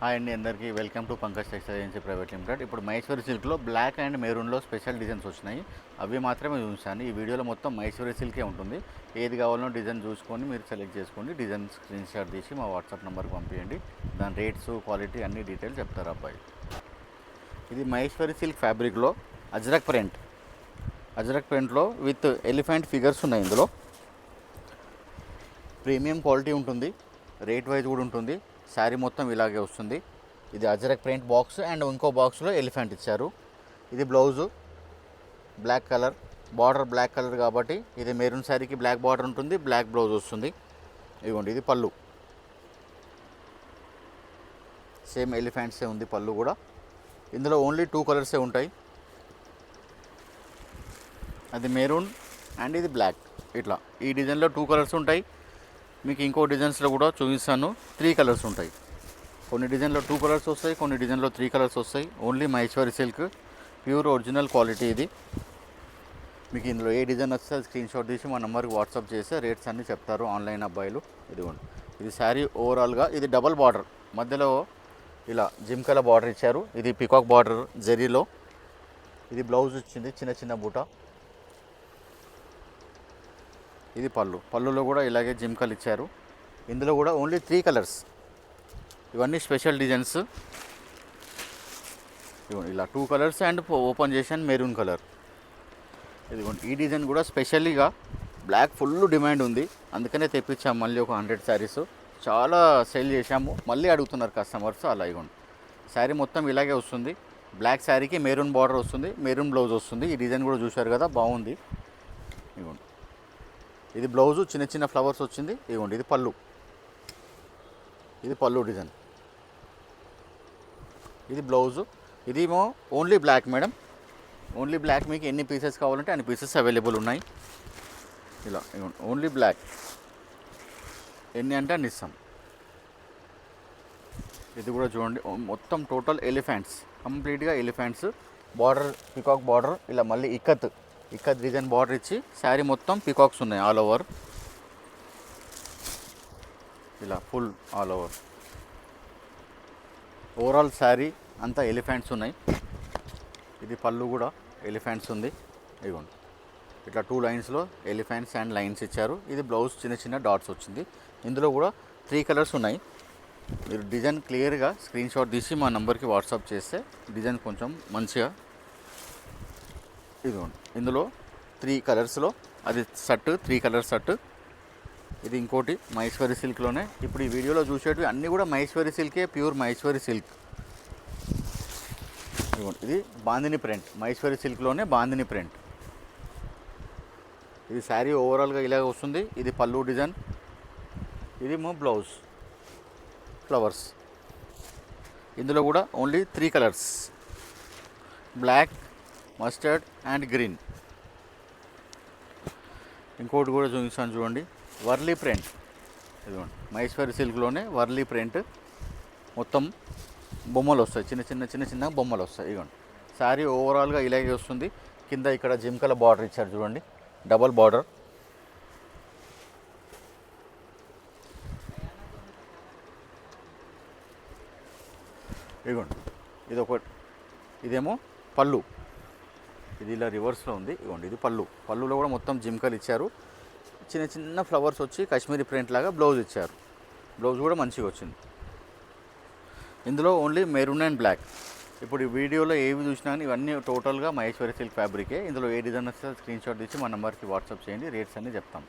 Hi అండి, అందరికీ welcome to Pankaj textile agency private limited. ఇప్పుడు మహేశ్వరి సిల్క్లో బ్లాక్ అండ్ మెరూన్లో స్పెషల్ డిజైన్స్ వచ్చినాయి. అవి మాత్రమే చూసాను. ఈ వీడియోలో మొత్తం మహేశ్వరి సిల్కే ఉంటుంది. ఏది కావాలనో డిజైన్ చూసుకొని మీరు సెలెక్ట్ చేసుకోండి. డిజైన్ స్క్రీన్ షాట్ తీసి మా వాట్సాప్ నెంబర్కి పంపించండి. దాని రేట్స్, క్వాలిటీ అన్ని డీటెయిల్స్ చెప్తారు అబ్బాయి. ఇది మహేశ్వరి సిల్క్ ఫ్యాబ్రిక్లో అజ్రక్ ప్రింట్లో విత్ ఎలిఫెంట్ ఫిగర్స్ ఉన్నాయి. ఇందులో ప్రీమియం క్వాలిటీ ఉంటుంది, రేట్ వైజ్ కూడా ఉంటుంది. శారీ మొత్తం ఇలాగే వస్తుంది. ఇది అజరక్ ప్రింట్ బాక్స్ అండ్ ఇంకో బాక్స్లో ఎలిఫెంట్ ఇచ్చారు. ఇది blouse black colour, border black colour కాబట్టి ఇది మెరూన్ శారీకి బ్లాక్ బార్డర్ ఉంటుంది, బ్లాక్ బ్లౌజ్ వస్తుంది. ఇదిగోండి, ఇది పళ్ళు, సేమ్ ఎలిఫెంట్సే ఉంది పళ్ళు కూడా. ఇందులో ఓన్లీ 2 కలర్సే ఉంటాయి. అది మెరూన్ అండ్ ఇది బ్లాక్. ఇట్లా ఈ డిజైన్లో 2 కలర్స్ ఉంటాయి. మీకు ఇంకో డిజైన్స్లో కూడా చూపిస్తాను, 3 కలర్స్ ఉంటాయి. కొన్ని డిజైన్లో 2 కలర్స్ వస్తాయి, కొన్ని డిజైన్లో 3 కలర్స్ వస్తాయి. Only Maheshwari silk pure original quality ఇది. మీకు ఇందులో ఏ డిజైన్ వస్తే అది స్క్రీన్ షాట్ తీసి మా నెంబర్కి వాట్సాప్ చేస్తే రేట్స్ అన్నీ చెప్తారు ఆన్లైన్ అబ్బాయిలు. ఇదిగోండి, ఇది శారీ ఓవరాల్గా ఇది డబల్ బార్డర్, మధ్యలో ఇలా జిమ్కల బార్డర్ ఇచ్చారు. ఇది పికాక్ బార్డర్ జరీలో. ఇది బ్లౌజ్ వచ్చింది చిన్న చిన్న బూట. ఇది పళ్ళులో కూడా ఇలాగే జిమ్కలు ఇచ్చారు. ఇందులో కూడా ఓన్లీ 3 కలర్స్. ఇవన్నీ స్పెషల్ డిజైన్స్. ఇదిగోండి, ఇలా 2 కలర్స్ అండ్ ఓపెన్ చేశాను మెరూన్ కలర్. ఇదిగోండి, ఈ డిజైన్ కూడా స్పెషల్గా బ్లాక్ ఫుల్ డిమాండ్ ఉంది, అందుకనే తెప్పించాము మళ్ళీ ఒక 100 శారీస్. చాలా సేల్ చేశాము, మళ్ళీ అడుగుతున్నారు కస్టమర్స్. అలా ఇవ్వండి, శారీ మొత్తం ఇలాగే వస్తుంది. బ్లాక్ శారీకి మెరూన్ బార్డర్ వస్తుంది, మెరూన్ బ్లౌజ్ వస్తుంది. ఈ డిజైన్ కూడా చూశారు కదా, బాగుంది. ఇవ్వండి, ఇది బ్లౌజు చిన్న చిన్న ఫ్లవర్స్ వచ్చింది. ఇదిగోండి, ఇది పళ్ళు, ఇది పళ్ళు డిజైన్. ఇది బ్లౌజు. ఇదేమో only black madam, only black. మీకు ఎన్ని పీసెస్ కావాలంటే అన్ని పీసెస్ అవైలబుల్ ఉన్నాయి. ఇలా ఇవ్వండి, ఓన్లీ బ్లాక్. ఎన్ని అంటే అన్ని ఇస్తాం. ఇది కూడా చూడండి, మొత్తం టోటల్ ఎలిఫెంట్స్, కంప్లీట్గా ఎలిఫెంట్స్. బార్డర్ పికాక్ బార్డర్, ఇలా మళ్ళీ ఇక్కత్ డిజైన్ బార్డర్ ఇచ్చి శారీ మొత్తం పికాక్స్ ఉన్నాయి ఆల్ ఓవర్. ఇలా full all over overall sari అంతా ఎలిఫెంట్స్ ఉన్నాయి. ఇది పళ్ళు కూడా ఎలిఫెంట్స్ ఉంది. ఇదిగోండి, ఇట్లా 2 లైన్స్లో ఎలిఫెంట్స్ అండ్ లైన్స్ ఇచ్చారు. ఇది బ్లౌజ్ చిన్న చిన్న డాట్స్ వచ్చింది. ఇందులో కూడా 3 కలర్స్ ఉన్నాయి. మీరు డిజైన్ క్లియర్గా స్క్రీన్ షాట్ తీసి మా నెంబర్కి వాట్సాప్ చేస్తే డిజైన్ కొంచెం మంచిగా. ఇదిగోండి, ఇందులో 3 కలర్స్లో అది షర్ట్, 3 కలర్ షర్ట్. ఇది ఇంకోటి మహేశ్వరి సిల్క్లోనే. ఇప్పుడు ఈ వీడియోలో చూసేటివి అన్నీ కూడా మహేశ్వరి సిల్కే, ప్యూర్ మహేశ్వరి సిల్క్. ఇదిగోండి, ఇది బాందిని ప్రింట్, మహేశ్వరి సిల్క్లోనే బాందిని ప్రింట్. ఇది శారీ ఓవరాల్గా ఇలాగ వస్తుంది. ఇది పళ్ళు డిజైన్, ఇది బ్లౌజ్ ఫ్లవర్స్. ఇందులో కూడా only 3 colours, black, mustard and green. ఇంకోటి కూడా చూపిస్తాను చూడండి, వర్లీ ప్రింట్. ఇదిగోండి, మహేశ్వరి సిల్క్లోనే వర్లీ ప్రింట్. మొత్తం బొమ్మలు వస్తాయి, చిన్న చిన్న బొమ్మలు వస్తాయి. ఇదిగోండి, శారీ ఓవరాల్గా ఇలాగే వస్తుంది. కింద ఇక్కడ జిమ్కల బార్డర్ ఇచ్చారు చూడండి, డబల్ బార్డర్. ఇదిగోండి, ఇదేమో పళ్ళు. ఇది ఇలా రివర్స్లో ఉంది. ఇదిగోండి, ఇది పళ్ళులో కూడా మొత్తం జిమ్కలు ఇచ్చారు. చిన్న చిన్న ఫ్లవర్స్ వచ్చి కాశ్మీరీ ప్రింట్ లాగా బ్లౌజ్ ఇచ్చారు. బ్లౌజ్ కూడా మంచిగా వచ్చింది. ఇందులో ఓన్లీ మెరూన్ అండ్ బ్లాక్. ఇప్పుడు ఈ వీడియోలో ఏవి చూసినా కానీ ఇవన్నీ టోటల్గా మహేశ్వరి సిల్క్ ఫ్యాబ్రికే. ఇందులో ఏ డిజైన్ వస్తే స్క్రీన్ షాట్ తీసి మా నెంబర్కి వాట్సాప్ చేయండి, రేట్స్ అన్నీ చెప్తాం.